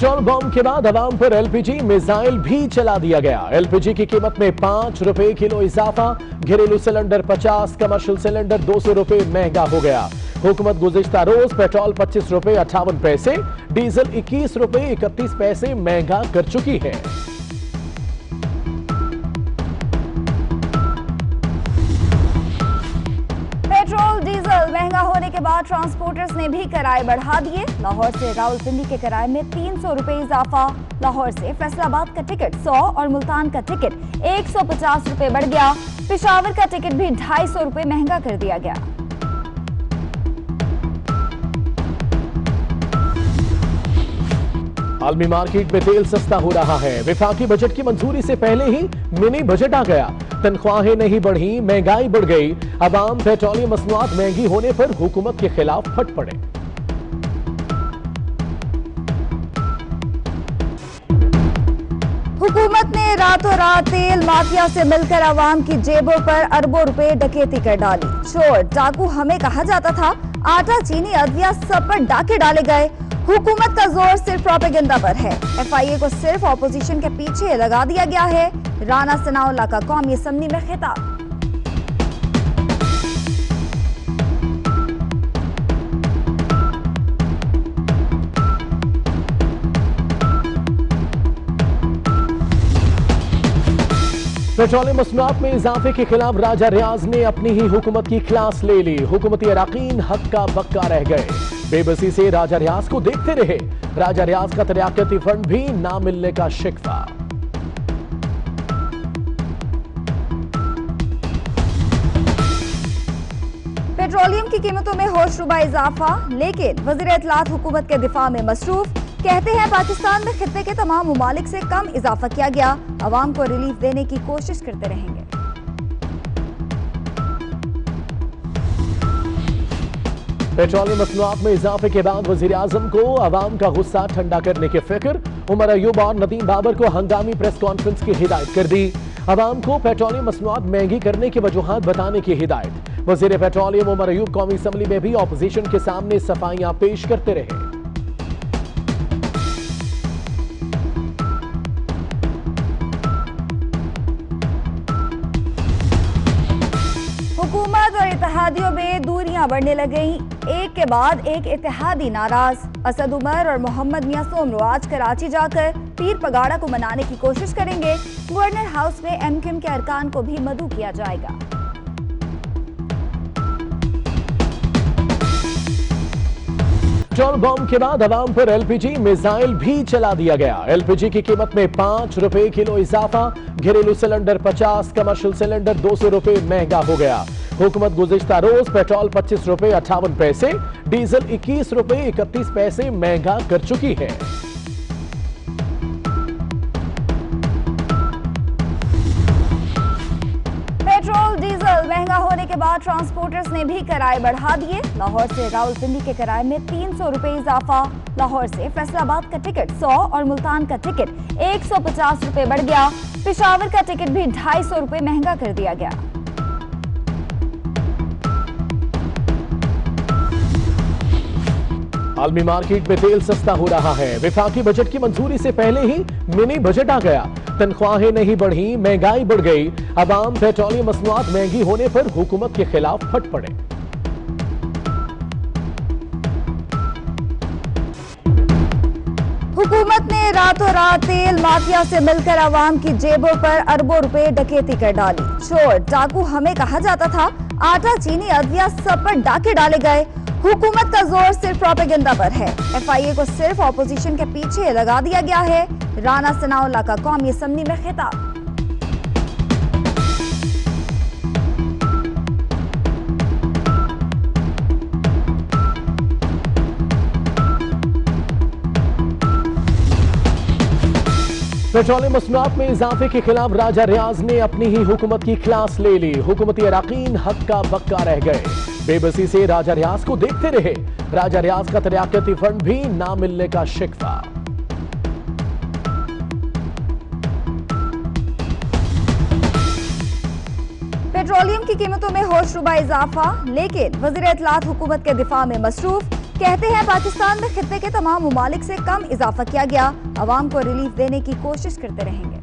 Petrol bomb के बाद अवाम पर एलपीजी मिसाइल भी चला दिया गया। एलपीजी की कीमत में 5 रुपए किलो इजाफा, घरेलू सिलेंडर 50, कमर्शियल सिलेंडर 200 रुपए महंगा हो गया। हुकूमत गुज़िश्ता रोज पेट्रोल 25 रुपए 58 पैसे, डीजल 21 रुपए 31 पैसे महंगा कर चुकी है। पेट्रोल डीजल महंगा होने के बाद ट्रांसपोर्टर्स ने भी किराए बढ़ा दिए। लाहौर से रावलपिंडी के किराए में 300 रुपए इजाफा, लाहौर से फैसलाबाद का टिकट 100 और मुल्तान का टिकट 150 रुपए बढ़ गया। पेशावर का टिकट भी 250 रुपए महंगा कर दिया गया। आलमी मार्केट में तेल सस्ता हो रहा है। विफाकी बजट की मंजूरी से पहले ही मिनी बजट आ गया। तनख्वाहें नहीं बढ़ी, महंगाई बढ़ गई। अवाम पेट्रोलियम मसनूआत महंगी होने पर हुकूमत के खिलाफ फट पड़े। हुकूमत ने रातों रात तेल माफिया से मिलकर अवाम की जेबों पर अरबों रुपए डकैती कर डाली। चोर डाकू हमें कहा जाता था, आटा चीनी अदविया सब पर डाके डाले गए। हुकूमत का जोर सिर्फ प्रोपेगेंडा पर है। FIA को सिर्फ ऑपोजिशन के पीछे लगा दिया गया है। राना सनाउल्लाह का कौमी असम्बली में खिताब। पेट्रोलियम मसनूआत में इजाफे के खिलाफ राजा रियाज ने अपनी ही हुकूमत की क्लास ले ली। हुकूमती अराकीन हक्का बक्का रह गए। बेबसी से राजा रियाज को देखते रहे। राजा रियाज का तरियाकती फंड भी ना मिलने का शिकवा। पेट्रोलियम की कीमतों में होशरुबा इजाफा, लेकिन वज़ीर इत्तलात हुकूमत के दिफा में मसरूफ। कहते हैं पाकिस्तान में खित्ते के तमाम मुमालिक से कम इजाफा किया गया। अवाम को रिलीफ देने की कोशिश करते रहेंगे। पेट्रोलियम मसनूआत में इजाफे के बाद वजीर आजम को अवाम का गुस्सा ठंडा करने की फिक्र। उमर अयूब और नदीम बाबर को हंगामी प्रेस कॉन्फ्रेंस की हिदायत कर दी। अवाम को पेट्रोलियम मसनूआत महंगी करने की वजूहात बताने की हिदायत। वजीर पेट्रोलियम उमर अयूब कौमी असम्बली में भी ऑपोजिशन के सामने सफाइयां पेश करते रहे। हुकूमत और इत्तेहादियों में दूरियां बढ़ने लग गईं। एक के बाद एक इत्तेहादी नाराज। असद उमर और मोहम्मद मियां सोमरो आज कराची जाकर पीर पगाड़ा को मनाने की कोशिश करेंगे। गवर्नर हाउस में MQM के अरकान को भी मदऊ किया जाएगा। पेट्रोल बम के बाद अवाम पर एलपीजी मिसाइल भी चला दिया गया। एलपीजी की कीमत में 5 रुपए किलो इजाफा, घरेलू सिलेंडर 50, कमर्शियल सिलेंडर 200 रुपए महंगा हो गया। हुकूमत गुज़िश्ता रोज पेट्रोल 25 रुपए 58 पैसे, डीजल 21 रुपए 31 पैसे महंगा कर चुकी है। पेट्रोल डीजल महंगा होने के बाद ट्रांसपोर्टर्स ने भी किराए बढ़ा दिए। लाहौर से रावलपिंडी के किराए में 300 रुपए इजाफा, लाहौर से फैसलाबाद का टिकट 100 और मुल्तान का टिकट 150 रुपए बढ़ गया। पेशावर का टिकट भी 250 रुपए महंगा कर दिया गया। आलमी मार्केट में तेल सस्ता हो रहा है। विफाकी बजट की मंजूरी से पहले ही मिनी बजट आ गया। तनख्वाहें नहीं बढ़ी, महंगाई बढ़ गई। अवाम पेट्रोलियम मसनूआत महंगी होने पर हुकूमत के खिलाफ फट पड़े। हुकूमत ने रातों रात तेल माफिया से मिलकर अवाम की जेबों पर अरबों रुपए डकैती कर डाली। चोर डाकू हमें कहा जाता था, आटा चीनी अदविया सब पर डाके डाले गए। हुकूमत का जोर सिर्फ प्रोपेगेंडा पर है। FIA को सिर्फ ऑपोजिशन के पीछे लगा दिया गया है। राना सनाउल्लाह का कौमी असम्बली में खिताब। पेट्रोलियम मसनूआत में इजाफे के खिलाफ राजा रियाज ने अपनी ही हुकूमत की क्लास ले ली। हुकूमती अराकीन हक्का बक्का रह गए। बेबसी से राजा रियाज को देखते रहे। राजा रियाज का तरियाकती फंड भी ना मिलने का शिकवा। पेट्रोलियम की कीमतों में होशरुबा इजाफा, लेकिन वज़ीर इत्तलात हुकूमत के दिफा में मसरूफ। कहते हैं पाकिस्तान में खित्ते के तमाम मुमालिक से कम इजाफा किया गया, अवाम को रिलीफ देने की कोशिश करते रहेंगे।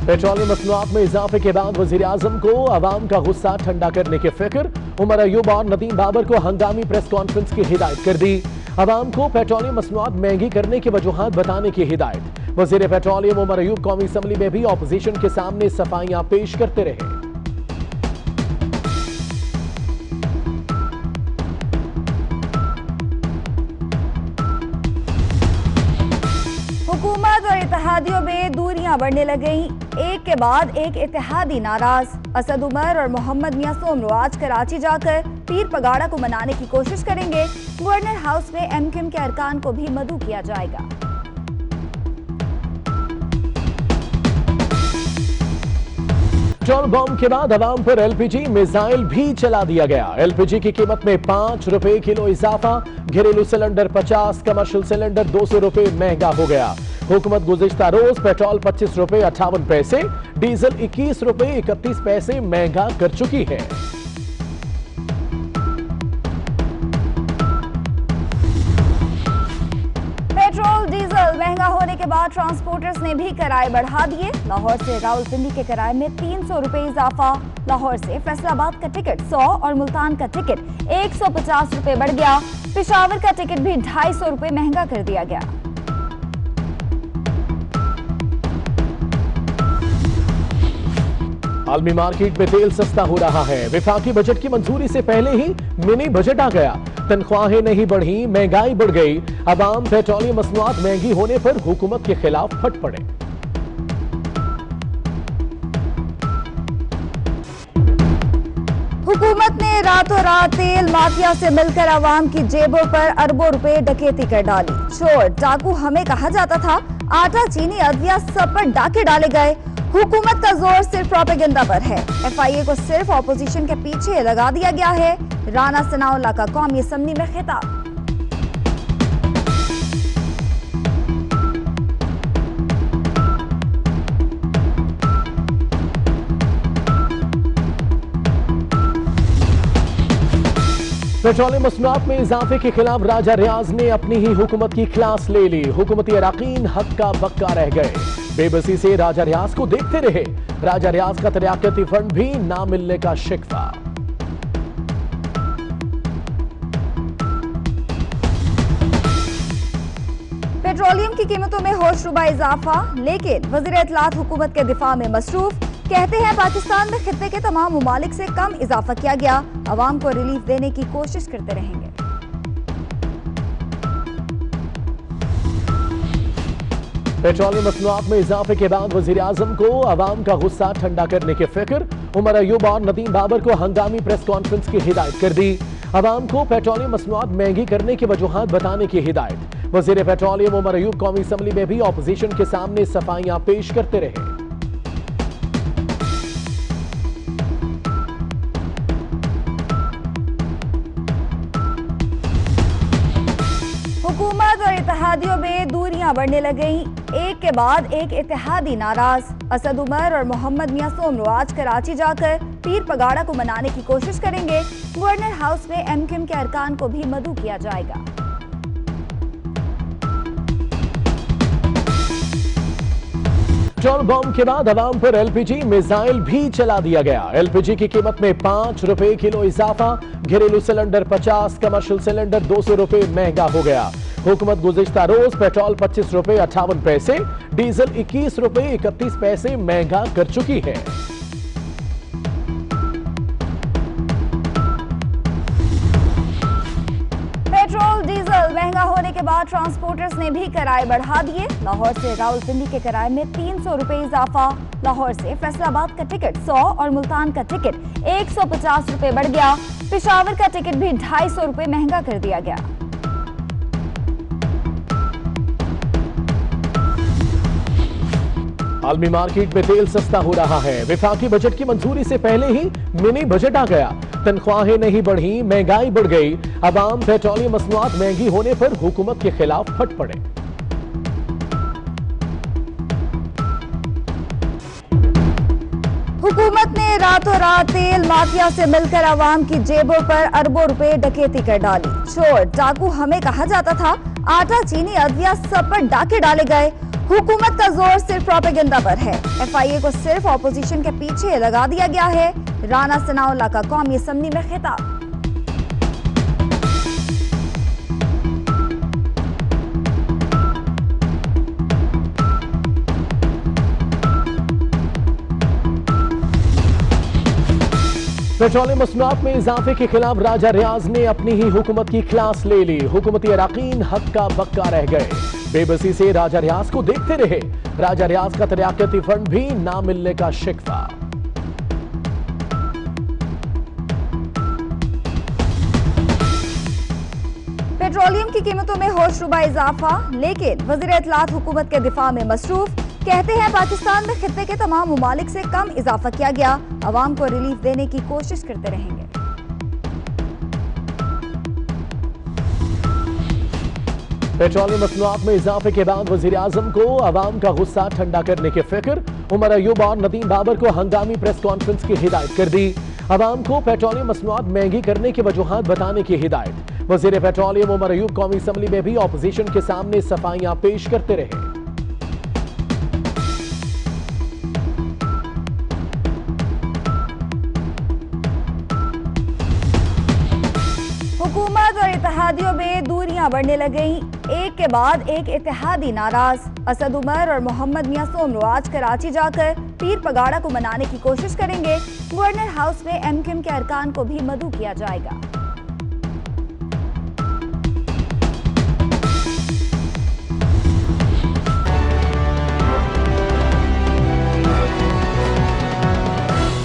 पेट्रोलियम मसनूआत में इजाफे के बाद वजीर आजम को अवाम का गुस्सा ठंडा करने की फिक्र, उमर अयूब और नदीम बाबर को हंगामी प्रेस कॉन्फ्रेंस की हिदायत कर दी। अवाम को पेट्रोलियम मसनूआत महंगी करने की वजूहात बताने की हिदायत। वजीर पेट्रोलियम उमर अयूब कौमी असम्बली में भी ऑपोजिशन के सामने सफाइयां पेश करते रहे। हुकूमत और इत्तेहादियों में दूरियां बढ़ने लगीं, एक के बाद एक इत्तेहादी नाराज। असद उमर और मोहम्मद मियां सोमरो आज कराची जाकर पीर पगाड़ा को मनाने की कोशिश करेंगे। गवर्नर हाउस में एमक्यूएम के अरकान को भी मदऊ किया जाएगा। पेट्रोल बम के बाद अवाम पर एलपीजी मिसाइल भी चला दिया गया। एलपीजी की कीमत में 5 रुपए किलो इजाफा, घरेलू सिलेंडर 50, कमर्शियल सिलेंडर 200 रुपए महंगा हो गया। हुकूमत गुज़िश्ता रोज पेट्रोल 25 रुपए 58 पैसे, डीजल 21 रुपए 31 पैसे महंगा कर चुकी है। पेट्रोल डीजल महंगा होने के बाद ट्रांसपोर्टर्स ने भी किराए बढ़ा दिए। लाहौर से रावलपिंडी के किराए में 300 रुपए इजाफा। लाहौर से फैसलाबाद का टिकट 100 और मुल्तान का टिकट 150 रुपए बढ़ गया। पेशावर का टिकट भी 250 रुपए महंगा कर दिया गया। आलमी मार्केट में तेल सस्ता हो रहा है। विफाकी बजट की मंजूरी से पहले ही मिनी बजट आ गया। तनख्वाहें नहीं बढ़ी, महंगाई बढ़ गई। अवाम पेट्रोलियम मसनूआत महंगी होने पर हुकूमत के खिलाफ फट पड़े। हुकूमत ने रातों रात तेल माफिया से मिलकर अवाम की जेबों पर अरबों रुपए डकैती कर डाली। चोर डाकू हमें कहा जाता था, आटा चीनी अदविया सब पर डाके डाले गए। हुकूमत का जोर सिर्फ प्रोपेगेंडा पर है। एफआईए को सिर्फ ऑपोजिशन के पीछे लगा दिया गया है। राना सनाउल्लाह का कौमी असम्बली में खिताब। पेट्रोलियम मसनूआत में इजाफे के खिलाफ राजा रियाज ने अपनी ही हुकूमत की क्लास ले ली। हुकूमती अराकीन हक्का बक्का रह गए। बेबसी से राजा रियाज को देखते रहे। राजा रियाज का तरियाकती फंड भी ना मिलने का शिकवा। पेट्रोलियम की कीमतों में होशरुबा इजाफा, लेकिन वज़ीर इत्तलात हुकूमत के दिफा में मसरूफ। कहते हैं पाकिस्तान में खित्ते के तमाम मुमालिक से कम इजाफा किया गया, अवाम को रिलीफ देने की कोशिश करते रहेंगे। पेट्रोलियम मसनूआत में इजाफे के बाद वजीर आजम को अवाम का गुस्सा ठंडा करने की फिक्र, उमर अयूब और नदीम बाबर को हंगामी प्रेस कॉन्फ्रेंस की हिदायत कर दी। अवाम को पेट्रोलियम मसनूआत महंगी करने की वजूहात बताने की हिदायत। वजीर पेट्रोलियम उमर अयूब कौमी असम्बली में भी ऑपोजिशन के सामने सफाइयां पेश करते रहे। हुकूमत और इत्तेहादियों में दूरियां बढ़ने लगीं, एक के बाद एक इत्तेहादी नाराज। असद उमर और मोहम्मद मियां सोमरो आज कराची जाकर पीर पगाड़ा को मनाने की कोशिश करेंगे। गवर्नर हाउस में एमक्यूएम के अरकान को भी मदऊ किया जाएगा। पेट्रोल बम के बाद अवाम पर एलपीजी मिसाइल भी चला दिया गया। एलपीजी की कीमत में 5 रुपए किलो इजाफा, घरेलू सिलेंडर 50, कमर्शियल सिलेंडर 200 रुपए महंगा हो गया। हुकूमत गुज़िश्ता रोज पेट्रोल 25 रुपए 58 पैसे, डीजल 21 रुपए 31 पैसे महंगा कर चुकी है। पेट्रोल डीजल महंगा होने के बाद ट्रांसपोर्टर्स ने भी किराए बढ़ा दिए। लाहौर से रावलपिंडी के किराए में 300 रुपए इजाफा। लाहौर से फैसलाबाद का टिकट 100 और मुल्तान का टिकट 150 रुपए बढ़ गया। पेशावर का टिकट भी 250 रुपए महंगा कर दिया गया। आलमी मार्केट में तेल सस्ता हो रहा है। विफाकी बजट की मंजूरी से पहले ही मिनी बजट आ गया। तनख्वाहें नहीं बढ़ी, महंगाई बढ़ गई। अवाम पेट्रोलियम मसनूआत महंगी होने पर हुकूमत के खिलाफ फट पड़े। हुकूमत ने रातों रात तेल माफिया से मिलकर आवाम की जेबों पर अरबों रुपए डकैती कर डाली। चोर डाकू हमें कहा जाता था, आटा चीनी अदविया सब पर डाके डाले गए। हुकूमत का जोर सिर्फ प्रोपेगेंडा पर है। FIA को सिर्फ ऑपोजिशन के पीछे लगा दिया गया है। राना सनाउल्लाह का कौमी असम्बली में खिताब। पेट्रोलियम मसनूआत में इजाफे के खिलाफ राजा रियाज ने अपनी ही हुकूमत की क्लास ले ली। हुकूमती अराकीन हक्का बक्का रह गए। बेबसी से राजा रियाज को देखते रहे। राजा रियाज का तरक्याती फंड भी ना मिलने का शिकवा। पेट्रोलियम की कीमतों में होशरुबा इजाफा, लेकिन वज़ीर इत्तलात हुकूमत के दिफा में मसरूफ। कहते हैं पाकिस्तान में खित्ते के तमाम ममालिक से कम इजाफा किया गया। अवाम को रिलीफ देने की कोशिश करते रहेंगे। पेट्रोलियम मसनूआत में इजाफे के बाद वजीर आजम को अवाम का गुस्सा ठंडा करने की फिक्र। उमर अयूब और नदीम बाबर को हंगामी प्रेस कॉन्फ्रेंस की हिदायत कर दी। अवाम को पेट्रोलियम मसनूआत महंगी करने की वजूहात बताने की हिदायत। वजीर पेट्रोलियम उमर अयूब कौमी असम्बली में भी ऑपोजिशन के सामने सफाइयां पेश करते रहे। हुकूमत और इत्तेहादियों में दूरियां बढ़ने लगीं। एक के बाद एक इत्तेहादी नाराज। असद उमर और मोहम्मद मियां सोमरो आज कराची जाकर पीर पगाड़ा को मनाने की कोशिश करेंगे। गवर्नर हाउस में MQM के अरकान को भी मदऊ किया जाएगा।